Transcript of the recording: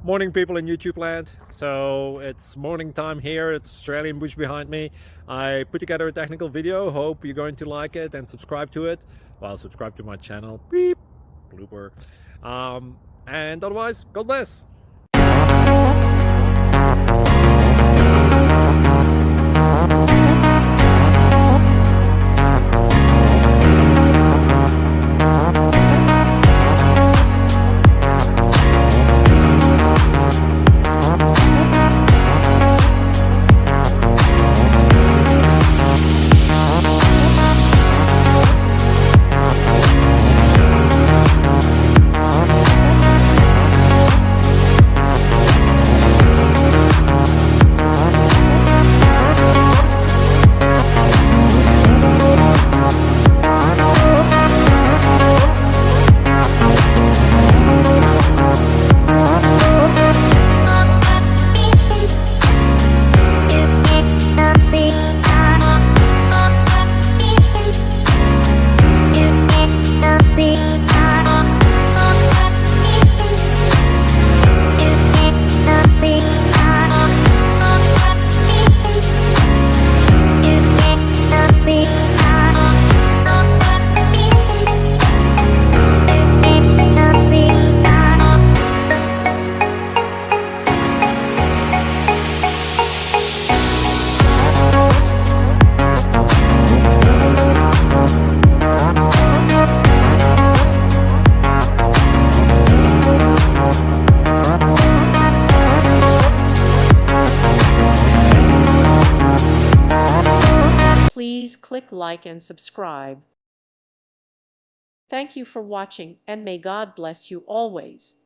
Morning, people in YouTube land. So it's morning time here. It's Australian bush behind me. I put together a technical video. Hope you're going to like it and subscribe to it. Well, subscribe to my channel. Beep. Blooper. And otherwise, God bless. Please click like and subscribe. Thank you for watching, and may God bless you always.